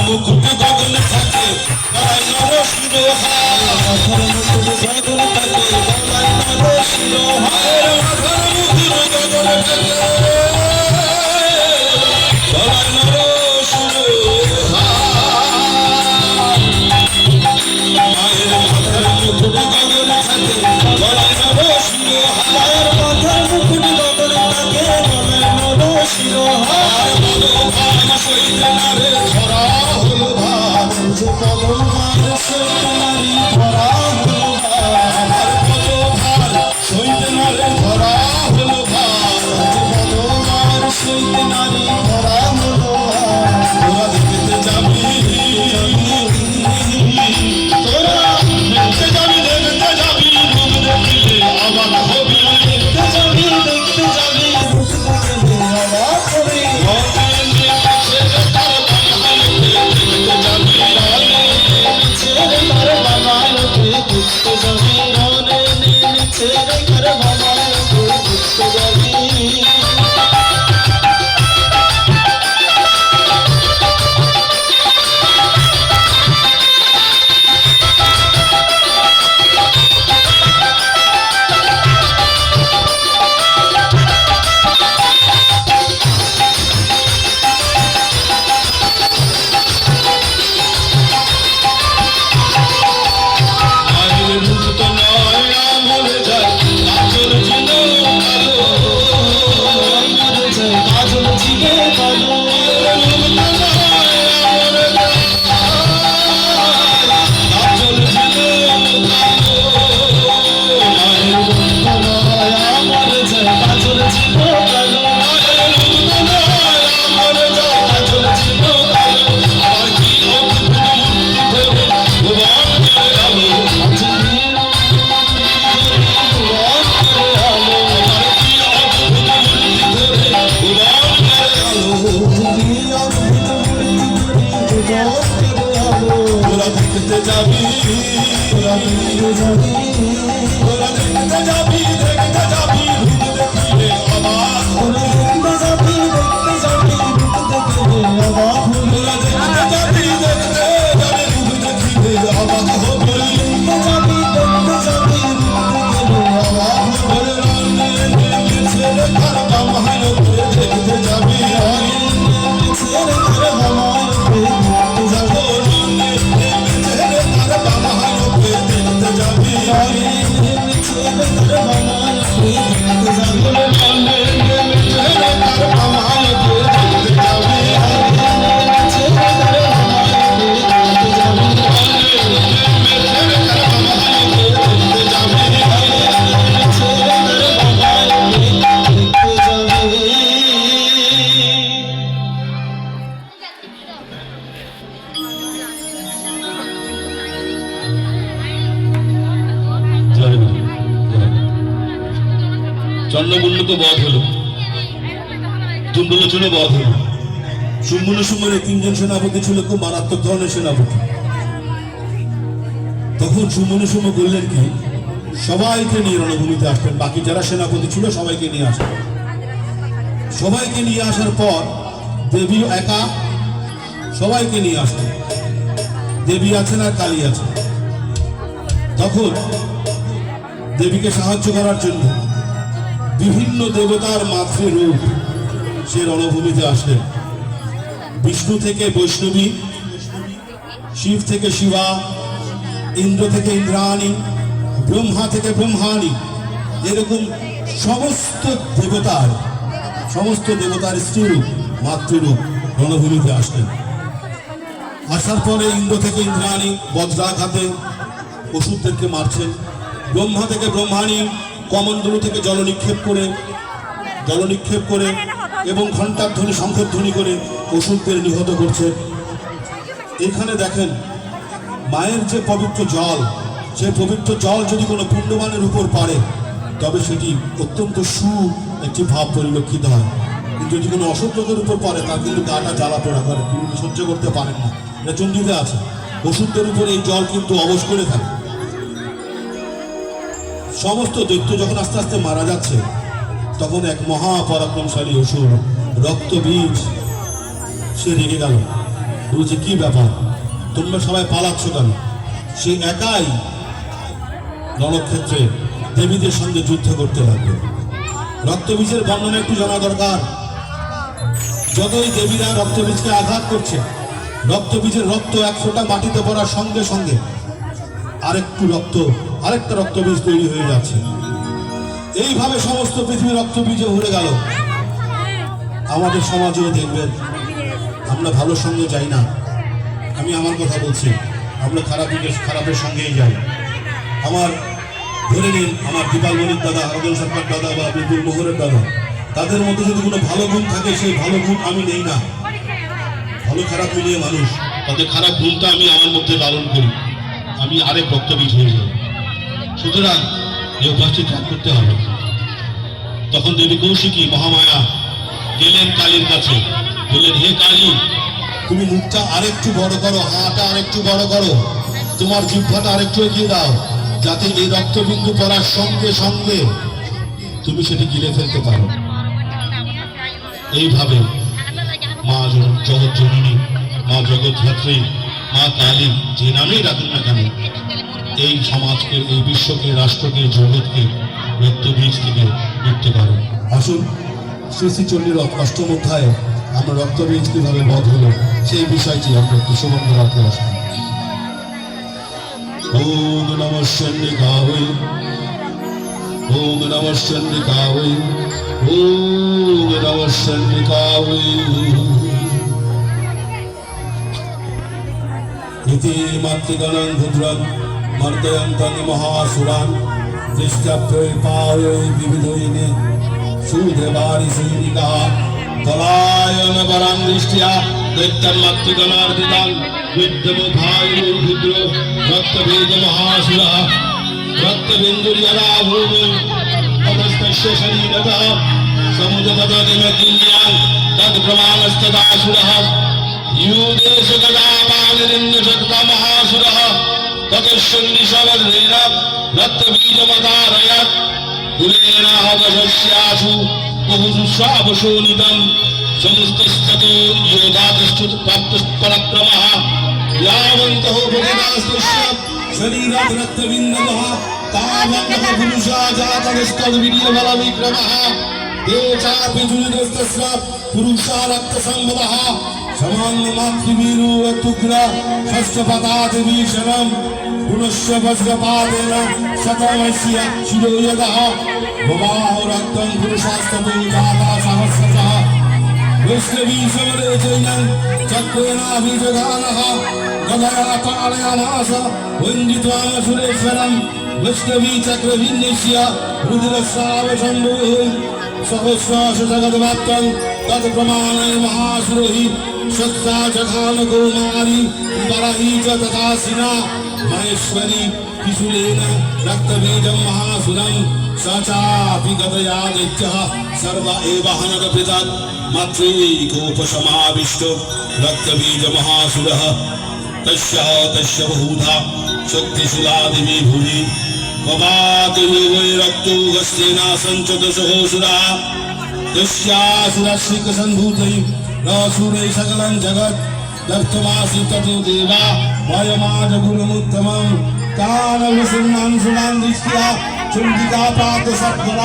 মুকুট গগন থাকে গলায় নর শিরোহার মাথার মুকুট গগন থাকে গলায় নর শিরোহার মাথার মুকুট গগন থাকে গলায় নর শিরোহার মায়ের মাথার মুকুট গগন থাকে গলায় নর শিরোহার মাথার মুকুট গগন থাকে গলায় নর শিরোহার বলবান সৈত নারে ধরা হলো ভার যে বলবান সৈত নারী ধরা হলো ভার আমার বলবান সৈত নারে ধরা হলো ভার যে বলবান সৈত নারী ধরা হলো ভার তোরা দেখতে যাবি তোরা দেখতে যাবি রূপ দেখতে অবাক হবি দেখতে যাবি রূপ দেখতে অবাক হবি চন্দ্রমুন্ডক বধ হলো, তুণ্ডলোচন বধ হলো। শুম্ভন শুম্ভনের তিনজন সেনাপতি ছিল খুব মারাত্মক ধরনের সেনাপতি। তখন শুম্ভন শুম্ভ বললেন কি, সবাইকে নিয়ে রণভূমিতে আসবেন, বাকি যারা সেনাপতি ছিল সবাইকে নিয়ে আসবেন। সবাইকে নিয়ে আসার পর দেবী একা সবাইকে নিয়ে আসবেন, দেবী আছেন আর কালী আছেন। তখন দেবীকে সাহায্য করার জন্য বিভিন্ন দেবতার মাতৃরূপ সে রণভূমিতে আসলেন। বিষ্ণু থেকে বৈষ্ণবী, শিব থেকে শিবা, ইন্দ্র থেকে ইন্দ্রাণী, ব্রহ্মা থেকে ব্রহ্মাণী, এরকম সমস্ত দেবতার স্ত্রীরূপ মাতৃরূপ রণভূমিতে আসলেন। আসার পরে ইন্দ্র থেকে ইন্দ্রাণী বজ্রাঘাতে অসুরদেরকে মারছেন। ব্রহ্মা থেকে ব্রহ্মাণী কমণ্ডলু থেকে জল নিক্ষেপ করে এবং ঘণ্টার ধ্বনি শঙ্খধ্বনি করে অসুরদের নিহত করছে। এখানে দেখেন মায়ের যে পবিত্র জল, সে পবিত্র জল যদি কোনো পুণ্যবানের উপর পড়ে তবে সেটি অত্যন্ত একটি ভাব পরিলক্ষিত হয়। কিন্তু যদি কোনো অসৎ লোকের উপর পড়ে তার কিন্তু গাটা জ্বালা পোড়া করে, তিনি সহ্য করতে পারেন না। এটা চণ্ডীতে আছে। অসুরদের উপর এই জল কিন্তু অবশ করে থাকে। সমস্ত দৈত্য যখন আস্তে আস্তে মারা যাচ্ছে তখন এক মহাপরাক্রমশালী অসুর রক্তবীজ সে রেগে গেল। বলছে কি ব্যাপার, তোমরা সবাই পালাচ্ছ কেন? সে একাই রণক্ষেত্রে দেবীদের সঙ্গে যুদ্ধ করতে লাগলো। রক্তবীজের বর্ণনা একটু জানা দরকার। যতই দেবীরা রক্তবীজকে আঘাত করছে, রক্তবীজের রক্ত এক ফোঁটা মাটিতে পড়ার সঙ্গে সঙ্গে আরেকটা রক্তবীজ তৈরি হয়ে যাচ্ছে। এইভাবে সমস্ত পৃথিবী রক্তবীজে ভরে গেল। আমাদের সমাজেও দেখবেন আমরা ভালোর সঙ্গে যাই না। আমি আমার কথা বলছি, আমরা খারাপের সঙ্গেই যাই। আমার ধরে নিন, আমার দীপালমণির দাদা, অজল সরকার দাদা বা বিপুল মোহরের দাদা, তাদের মধ্যে যদি কোনো ভালো গুণ থাকে, সেই ভালো গুণ আমি নেই না। ভালো খারাপ মিলিয়ে মানুষ, তাদের খারাপ গুণটা আমি আমার মধ্যে লালন করি, আমি আরেক রক্তবীজ হয়ে যাই। সুতরাং এই অভ্যাসটি ত্যাগ করতে হবে। তখন দেবী কৌশিকী মহামায়া গেলেন কালীর কাছে, বললেন, হে কালী, তুমি মুখটা আরেকটু বড় করো, হাঁটা আরেকটু বড় করো, তোমার জিহ্বাটা আরেকটু এগিয়ে দাও, যাতে এই রক্তবিন্দু পড়ার সঙ্গে সঙ্গে তুমি সেটি গিলে ফেলতে পারো। এইভাবে মা জগৎ জননী, মা জগৎধাত্রী, মা কালী, যে নামেই ডাকুন না কেন, এই সমাজকে, এই বিশ্বকে, রাষ্ট্রকে, জগৎকে রক্তবীজ থেকে উঠতে পারে। আসুন শ্রী শ্রী চণ্ডীর অষ্টম অধ্যায়ে আমরা রক্তবীজ কিভাবে বধ হলো সেই বিষয়টি আমরা একটু সুবর্ণ রাখতে আসবো। ওম নমঃ চণ্ডিকায়, ওম নমঃ চণ্ডিকায়, ওম নমঃ চণ্ডিকায়। ইতি মাতৃগণং ক্ষুদ্রং মর্দয়ন্তং মহাসুরান দৃষ্টাপ্তৈ পায়ৈ বিবিধৈনে সুদেবারি সৈনিকা পলায়ন বরাং দৃষ্টিয়া দৈত্যং মাতৃগণার্দিতাং বিদ্যমধায়ৈ ক্ষুদ্র রক্তবীজ মহাসুরः রক্তবিন্দুর্যদা ভূমি ততস্তস্য শরীরতঃ সমুদপততিমকিন্যাং তৎপ্রমাণস্তদাসুরः यूदेशगदापालिनिन्यशक्ता महासुरः ततश्चण्डिशवद्रेण रक्तबीजमदारयत् कुलेनाहवशस्यासु बहुषु स्वावशोनितम् समस्तस्ततो योगादश्चुत्प्राप्तपराक्रमः यावन्तः प्रतिदास्तस्य शरीरात् रक्तबिन्दवः तावन्तः पुरुषा जातस्तद्वीर्यबलविक्रमः ते चापि जुलितस्तस्य पुरुषा रक्तसम्भवः समान्न मातृवीरो तुग्र षष्ठपदात् भीषणम् पुनश्च वज्रपातेन शतमस्य शिरो यदः बबाहो रक्तं पुरुषास्ततो जाता सहस्रशः वैष्णवी समरे चैनं चक्रेणाभिजगानः गदया ताडयामास वन्दित्वामसुरेश्वरम् वैष्णवी चक्रभिन्नस्य रुद्रस्रावशम्भुः सहस्राश जगद्व्याप्तं तत्प्रमाणै महासुरहि सत्ता जघान कौमारी बरही च तथासिना महेश्वरी त्रिशूलेन रक्तबीजं महासुरं स चापि गतया दैत्यः सर्व एव हनगपितत् मातृकोपसमाविष्टो रक्तबीजमहासुरः तस्य बहुधा शक्तिशूलादिवि भुवि वै रक्तो गस्तेना सञ्चतसहोऽसुरः तस्यासुरश्रीकसन्भूतै रसुरै सकलं जगत् दत्तमासि ततो देवा वयमाजगुरुमुत्तमं तानविसुन्नां सुनां दृष्ट्या चण्डिका प्राप्त सत्फला।